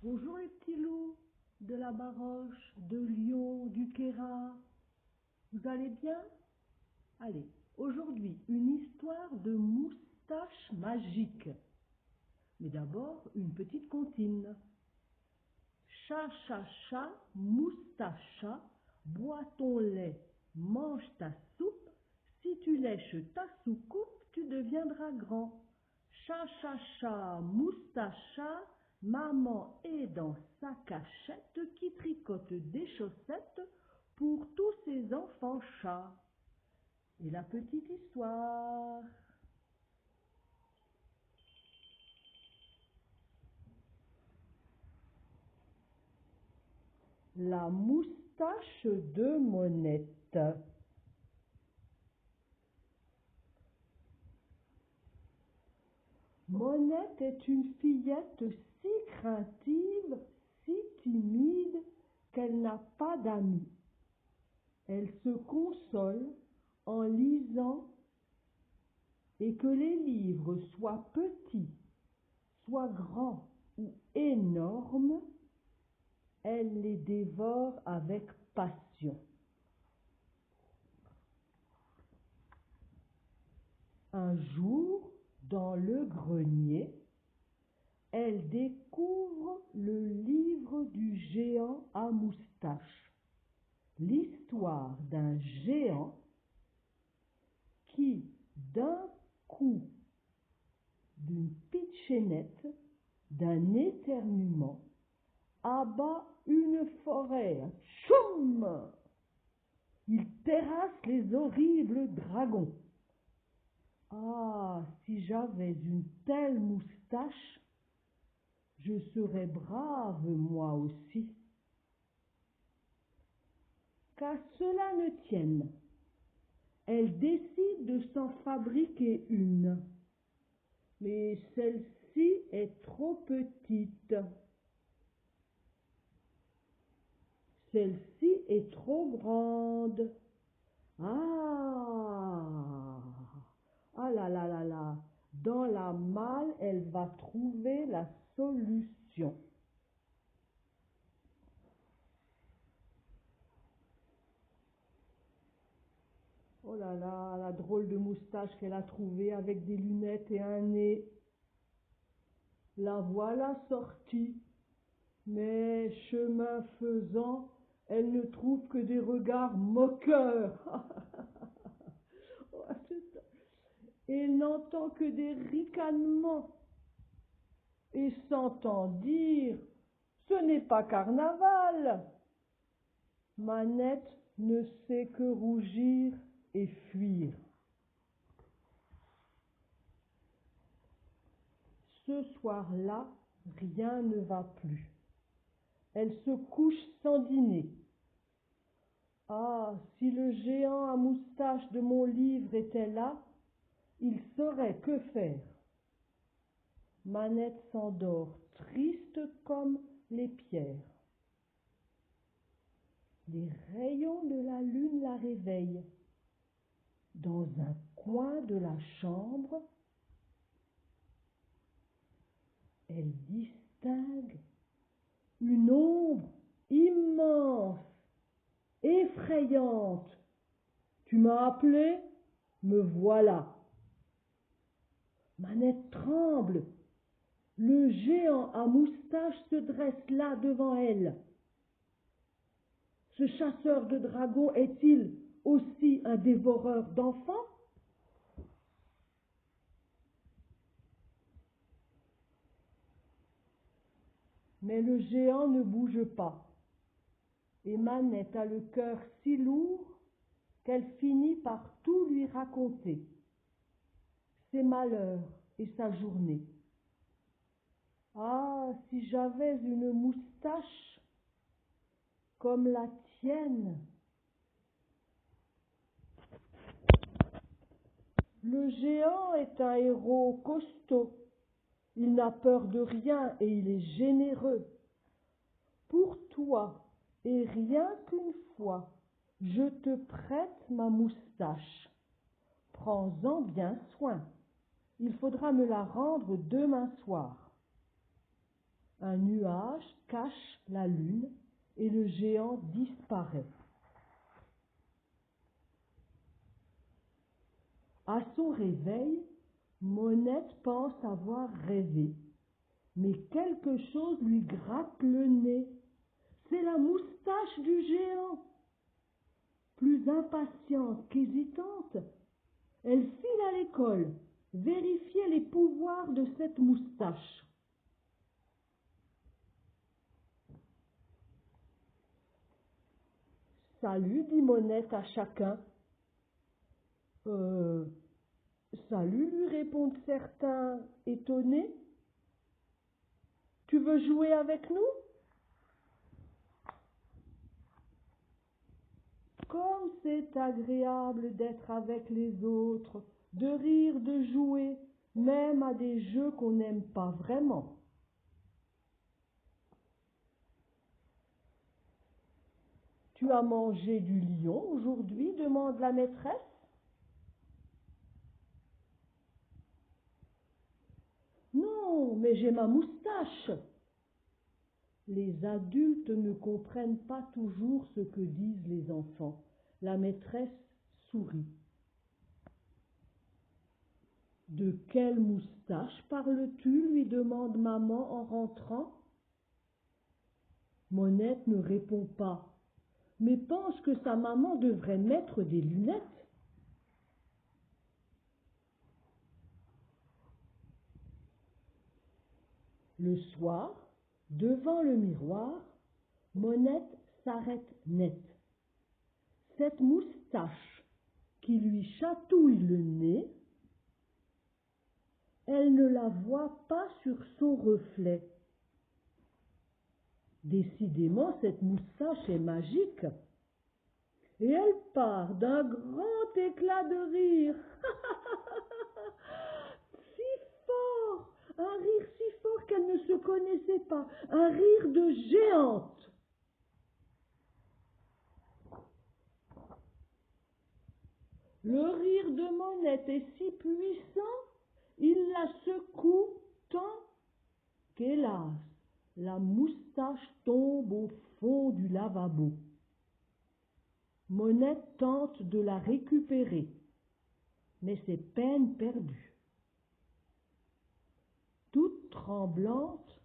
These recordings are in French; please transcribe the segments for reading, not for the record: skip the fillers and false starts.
Bonjour les petits loups de la Baroche, de Lyon, du Queyras. Vous allez bien? Allez, aujourd'hui, une histoire de moustache magique. Mais d'abord, une petite comptine. Chat, chat, chat, moustacha, bois ton lait, mange ta soupe. Si tu lèches ta soucoupe, tu deviendras grand. Chat, chat, chat, moustacha, maman est dans sa cachette qui tricote des chaussettes pour tous ses enfants chats. Et la petite histoire. La moustache de Monette. Monette est une fillette si craintive, si timide, qu'elle n'a pas d'amis. Elle se console en lisant, et que les livres soient petits, soient grands ou énormes, elle les dévore avec passion. Un jour, dans le grenier, elle découvre le livre du géant à moustache, l'histoire d'un géant qui, d'un coup, d'une pitchénette, d'un éternuement, abat une forêt. Tchoum! Il terrasse les horribles dragons. Ah, si j'avais une telle moustache, je serais brave moi aussi. Qu'à cela ne tienne, elle décide de s'en fabriquer une. Mais celle-ci est trop petite. Celle-ci est trop grande. Ah là là là là. Dans la malle, elle va trouver la solution. Oh là là, la drôle de moustache qu'elle a trouvée avec des lunettes et un nez. La voilà sortie. Mais chemin faisant, elle ne trouve que des regards moqueurs. Et n'entend que des ricanements. Et s'entend dire, ce n'est pas carnaval. Manette ne sait que rougir et fuir. Ce soir-là, rien ne va plus. Elle se couche sans dîner. Ah, si le géant à moustache de mon livre était là, il saurait que faire. Manette s'endort, triste comme les pierres. Les rayons de la lune la réveillent. Dans un coin de la chambre, elle distingue une ombre immense, effrayante. Tu m'as appelé? Me voilà. Manette tremble. Le géant à moustache se dresse là devant elle. Ce chasseur de dragons est-il aussi un dévoreur d'enfants? Mais le géant ne bouge pas, et Manette a le cœur si lourd qu'elle finit par tout lui raconter, ses malheurs et sa journée. Ah, si j'avais une moustache comme la tienne! Le géant est un héros costaud. Il n'a peur de rien et il est généreux. Pour toi, et rien qu'une fois, je te prête ma moustache. Prends-en bien soin. Il faudra me la rendre demain soir. Un nuage cache la lune et le géant disparaît. À son réveil, Monette pense avoir rêvé, mais quelque chose lui gratte le nez. C'est la moustache du géant. Plus impatiente qu'hésitante, elle file à l'école, vérifier les pouvoirs de cette moustache. Salut, dit Monette à chacun. Salut, lui répondent certains étonnés. Tu veux jouer avec nous? Comme c'est agréable d'être avec les autres, de rire, de jouer, même à des jeux qu'on n'aime pas vraiment. Tu as mangé du lion aujourd'hui? Demande la maîtresse. Non, mais j'ai ma moustache. Les adultes ne comprennent pas toujours ce que disent les enfants. La maîtresse sourit. De quelle moustache parles-tu? Lui demande maman en rentrant. Monette ne répond pas, mais pense que sa maman devrait mettre des lunettes. Le soir, devant le miroir, Monette s'arrête net. Cette moustache qui lui chatouille le nez, elle ne la voit pas sur son reflet. Décidément, cette moustache est magique. Et elle part d'un grand éclat de rire. Si fort, un rire si fort qu'elle ne se connaissait pas, un rire de géante. Le rire de Monette est si puissant, il la secoue tant qu'hélas, la moustache tombe au fond du lavabo. Monette tente de la récupérer, mais c'est peine perdue. Toute tremblante,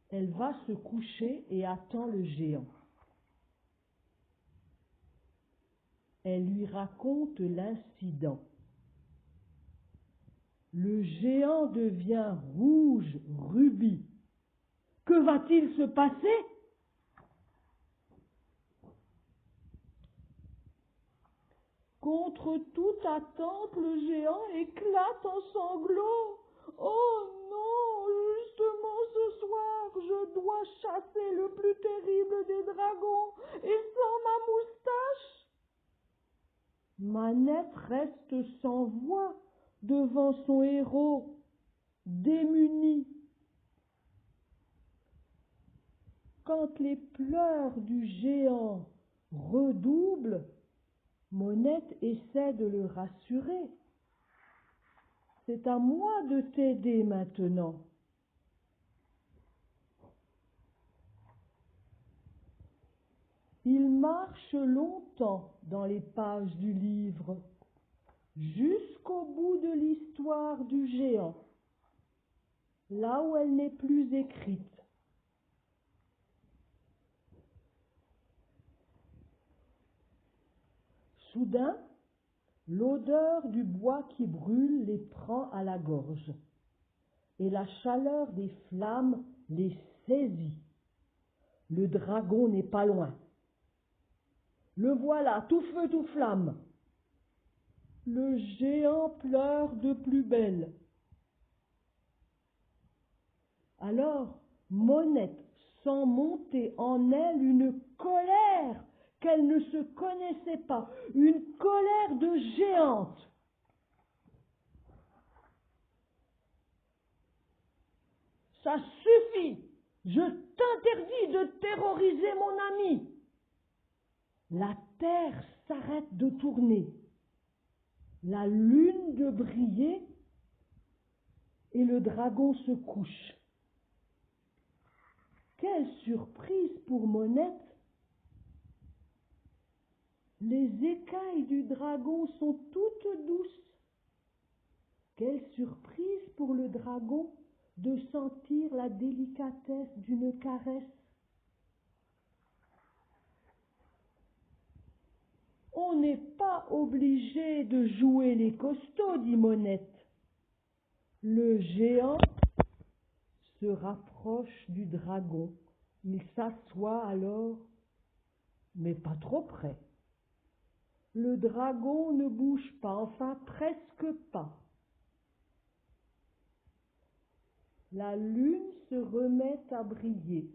elle va se coucher et attend le géant. Elle lui raconte l'incident. Le géant devient rouge rubis. Que va-t-il se passer? Contre toute attente, le géant éclate en sanglots. Oh non, justement ce soir, je dois chasser le plus terrible des dragons, et sans ma moustache. Manette reste sans voix devant son héros, démuni. Quand les pleurs du géant redoublent, Monette essaie de le rassurer. C'est à moi de t'aider maintenant. Il marche longtemps dans les pages du livre, jusqu'au bout de l'histoire du géant, là où elle n'est plus écrite. Soudain, l'odeur du bois qui brûle les prend à la gorge, et la chaleur des flammes les saisit. Le dragon n'est pas loin. Le voilà, tout feu, tout flamme. Le géant pleure de plus belle. Alors, Monette sent monter en elle une colère qu'elle ne se connaissait pas, une colère de géante. Ça suffit, je t'interdis de terroriser mon ami. La terre s'arrête de tourner, la lune de briller, et le dragon se couche. Quelle surprise pour Monette! Les écailles du dragon sont toutes douces. Quelle surprise pour le dragon de sentir la délicatesse d'une caresse. On n'est pas obligé de jouer les costauds, dit Monette. Le géant se rapproche du dragon. Il s'assoit alors, mais pas trop près. Le dragon ne bouge pas, enfin presque pas. La lune se remet à briller.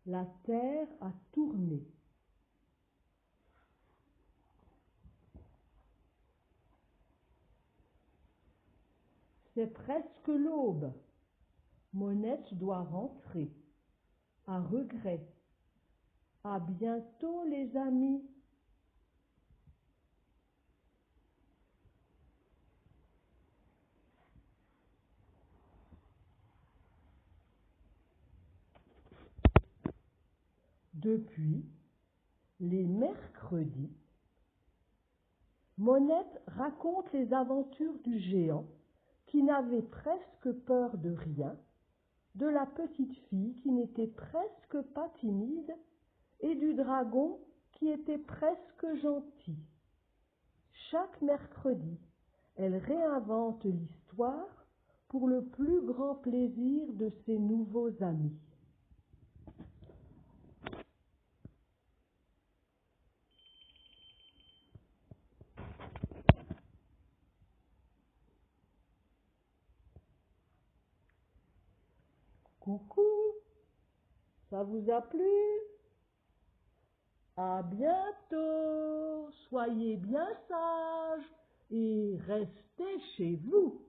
La terre a tourné. C'est presque l'aube. Monette doit rentrer. À regret. À bientôt les amis. Depuis les mercredis, Monette raconte les aventures du géant qui n'avait presque peur de rien, de la petite fille qui n'était presque pas timide et du dragon qui était presque gentil. Chaque mercredi, elle réinvente l'histoire pour le plus grand plaisir de ses nouveaux amis. Coucou, ça vous a plu? À bientôt, soyez bien sages et restez chez vous.